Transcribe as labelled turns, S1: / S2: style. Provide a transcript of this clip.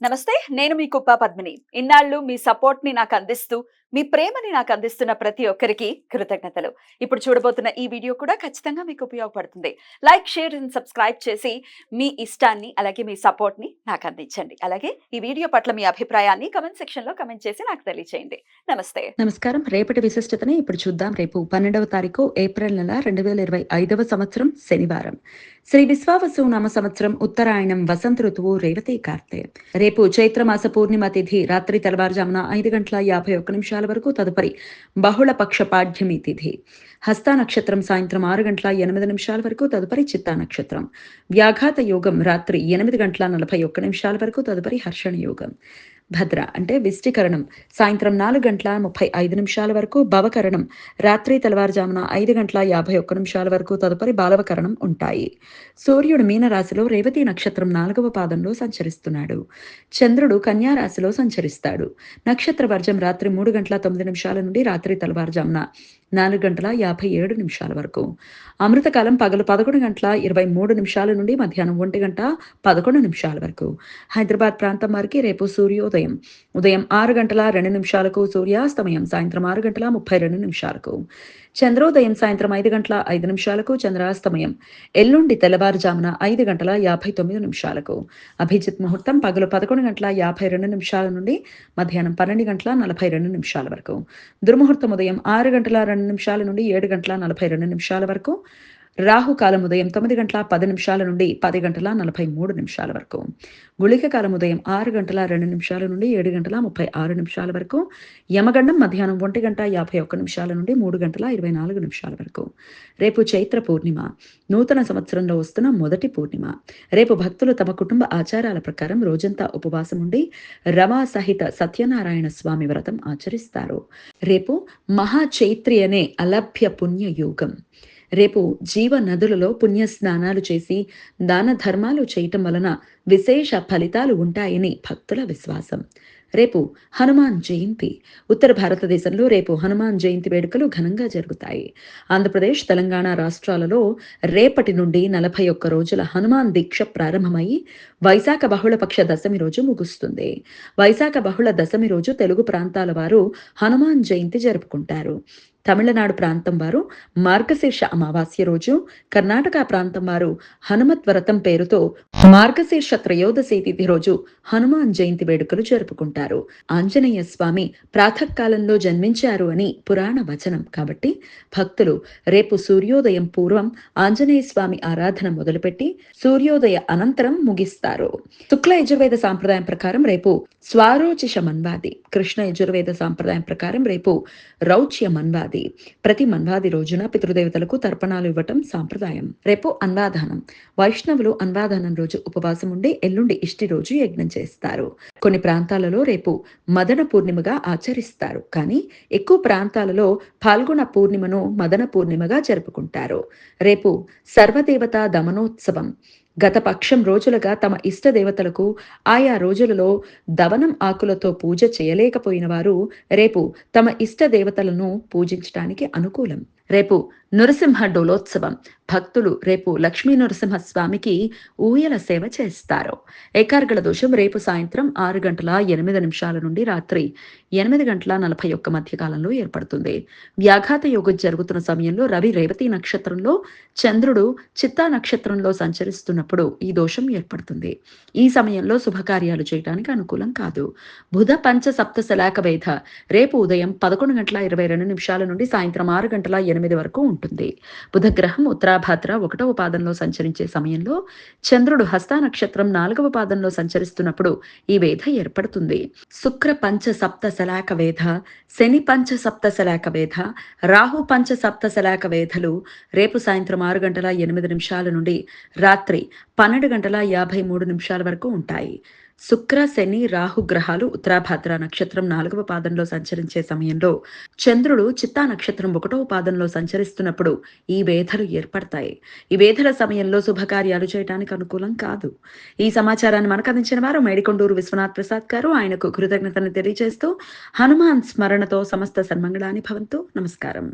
S1: నమస్తే. నేను మీ కుప్ప పద్మిని. ఇన్నాళ్ళు మీ సపోర్ట్‌ని నాకందిస్తూ, మీ ప్రేమని నాకందిస్తున్న ప్రతి ఒక్కరికి కృతజ్ఞతలు. ఇప్పుడు చూడబోతున్న ఈ వీడియో కూడా ఖచ్చితంగా మీకు ఉపయోగపడుతుంది. లైక్, షేర్ అండ్ సబ్స్క్రైబ్ చేసి మీ ఇష్టాన్ని, అలాగే మీ సపోర్ట్‌ని నాకందించండి. అలాగే ఈ వీడియో పట్ల మీ అభిప్రాయాన్ని కామెంట్ సెక్షన్‌లో కామెంట్ చేసి నాకు తెలియచేయండి. నమస్తే.
S2: నమస్కారం. రేపటి విశిష్టతని ఇప్పుడు చూద్దాం. రేపు 12వ తారీఖు ఏప్రిల్ నెల 2025వ సంవత్సరం శనివారం. శ్రీ విశ్వావసు నామ సంవత్సరం ఉత్తరాయణం వసంత ఋతువు రేవతి కార్తె. రేపు చైత్రమాస పూర్ణిమ తిథి రాత్రి తెల్లవారుజామున 5:51 వరకు, తదుపరి బహుళ పక్ష పాడ్యమి తిథి. హస్త నక్షత్రం సాయంత్రం 6:08 వరకు, తదుపరి చిత్తా నక్షత్రం. వ్యాఘాత యోగం రాత్రి 8:41 వరకు, తదుపరి హర్షణ యోగం. భద్ర అంటే విష్టికరణం సాయంత్రం 4:35 వరకు, భవకరణం రాత్రి తెల్లవారుజామున 5:51 వరకు, తదుపరి బాలవకరణం ఉంటాయి. సూర్యుడు మీనరాశిలో రేవతి నక్షత్రం 4వ పాదంలో సంచరిస్తున్నాడు. చంద్రుడు కన్యా రాశిలో సంచరిస్తాడు. నక్షత్ర వర్జం రాత్రి 3:09 నుండి రాత్రి తెల్లవారుజామున 4:57 వరకు. అమృతకాలం పగలు 11:23 నుండి మధ్యాహ్నం 1:11 వరకు. హైదరాబాద్ ప్రాంతం వారికి రేపు సూర్యోదయం ఉదయం 6:02 సూర్యాస్తమయం సాయంత్రం 6:32 చంద్రోదయం సాయంత్రం 5:05 చంద్రాస్తమయం ఎల్లుండి తెల్లవారుజామున 5:59 అభిజిత్ ముహూర్తం పగలు 11:52 నుండి మధ్యాహ్నం 12:42 వరకు. దుర్ముహూర్తం ఉదయం 6:02 నుండి 7:42 వరకు. రాహుకాలం ఉదయం 9:10 నుండి 10:43 వరకు. గుళిక కాలం ఉదయం 6:02 నుండి 7:36 వరకు. యమగండం మధ్యాహ్నం 1:51 నుండి 3:24 వరకు. రేపు చైత్ర పూర్ణిమ, నూతన సంవత్సరంలో వస్తున్న మొదటి పూర్ణిమ. రేపు భక్తులు తమ కుటుంబ ఆచారాల ప్రకారం రోజంతా ఉపవాసం ఉండి రమా సహిత సత్యనారాయణ స్వామి వ్రతం ఆచరిస్తారు. రేపు మహా చైత్రి అనే అలభ్య పుణ్య యోగం. రేపు జీవ నదులలో పుణ్య స్నానాలు చేసి దాన ధర్మాలు చేయటం వలన విశేష ఫలితాలు ఉంటాయని భక్తుల విశ్వాసం. రేపు హనుమాన్ జయంతి. ఉత్తర భారతదేశంలో రేపు హనుమాన్ జయంతి వేడుకలు ఘనంగా జరుగుతాయి. ఆంధ్రప్రదేశ్, తెలంగాణ రాష్ట్రాలలో రేపటి నుండి 41 రోజుల హనుమాన్ దీక్ష ప్రారంభమై వైశాఖ బహుళపక్ష దశమి రోజు ముగుస్తుంది. వైశాఖ బహుళ దశమి రోజు తెలుగు ప్రాంతాల వారు హనుమాన్ జయంతి జరుపుకుంటారు. తమిళనాడు ప్రాంతం వారు మార్గశీర్ష అమావాస్య రోజు, కర్ణాటక ప్రాంతం వారు హనుమత్ వ్రతం పేరుతో మార్గశీర్ష త్రయోదశి తిథి రోజు హనుమాన్ జయంతి వేడుకలు జరుపుకుంటారు. ఆంజనేయ స్వామి ప్రాతకాలంలో జన్మించారు అని పురాణ వచనం కాబట్టి భక్తులు రేపు సూర్యోదయం పూర్వం ఆంజనేయ స్వామి ఆరాధన మొదలుపెట్టి సూర్యోదయ అనంతరం ముగిస్తారు. శుక్ల యజుర్వేద సాంప్రదాయం ప్రకారం రేపు స్వారోచిష మన్వాది, కృష్ణ యజుర్వేద సాంప్రదాయం ప్రకారం రేపు రౌచ్య మన్వాది. ప్రతి మన్వాది రోజున పితృదేవతలకు తర్పణాలు ఇవ్వటం సాంప్రదాయం. రేపు అన్వాదానం. వైష్ణవులు అన్వాదానం రోజు ఉపవాసం ఉండి ఎల్లుండి ఇష్టి రోజు యజ్ఞం చేస్తారు. కొన్ని ప్రాంతాలలో రేపు మదన పూర్ణిమగా ఆచరిస్తారు, కానీ ఎక్కువ ప్రాంతాలలో పాల్గొన పూర్ణిమను మదన పూర్ణిమగా జరుపుకుంటారు. రేపు సర్వదేవతా దమనోత్సవం. గత పక్షం రోజులుగా తమ ఇష్ట దేవతలకు ఆయా రోజులలో దవనం ఆకులతో పూజ చేయలేకపోయిన వారు రేపు తమ ఇష్ట దేవతలను పూజించడానికి అనుకూలం. రేపు నృసింహ డోలోత్సవం. భక్తులు రేపు లక్ష్మీ నరసింహ స్వామికి ఊయల సేవ చేస్తారు. ఏకార్గళ దోషం రేపు సాయంత్రం 6:08 నుండి రాత్రి 8:41 మధ్య కాలంలో ఏర్పడుతుంది. వ్యాఘాత యోగం జరుగుతున్న సమయంలో రవి రేవతి నక్షత్రంలో, చంద్రుడు చిత్తా నక్షత్రంలో సంచరిస్తున్నప్పుడు ఈ దోషం ఏర్పడుతుంది. ఈ సమయంలో శుభకార్యాలు చేయడానికి అనుకూలం కాదు. బుధ పంచ సప్త శలాక వేధ రేపు ఉదయం 11:22 నుండి సాయంత్రం 6:08 వరకు ఉంటుంది. బుధ గ్రహం ఉత్తరాభాద్ర 1వ పాదంలో సంచరించే సమయంలో చంద్రుడు హస్త నక్షత్రం 4వ పాదంలో సంచరిస్తున్నప్పుడు ఈ వేధ ఏర్పడుతుంది. శుక్ర పంచ సప్త శలాక వేధ, శని పంచ సప్త శలాక వేధ, రాహు పంచ సప్త శలాక వేధలు రేపు సాయంత్రం 6:08 నుండి రాత్రి 12:53 వరకు ఉంటాయి. శుక్ర, శని, రాహు గ్రహాలు ఉత్తరాభాద్ర నక్షత్రం 4వ పాదంలో సంచరించే సమయంలో చంద్రుడు చిత్తా నక్షత్రం 1వ పాదంలో సంచరిస్తున్నప్పుడు ఈ వేధలు ఏర్పడతాయి. ఈ వేధల సమయంలో శుభకార్యాలు చేయడానికి అనుకూలం కాదు. ఈ సమాచారాన్ని మనకు అందించిన వారు మేడికొండూరు విశ్వనాథ్ ప్రసాద్ గారు. ఆయనకు కృతజ్ఞతను తెలియజేస్తూ హనుమాన్ స్మరణతో సమస్త సన్మంగళాని భవంతు. నమస్కారం.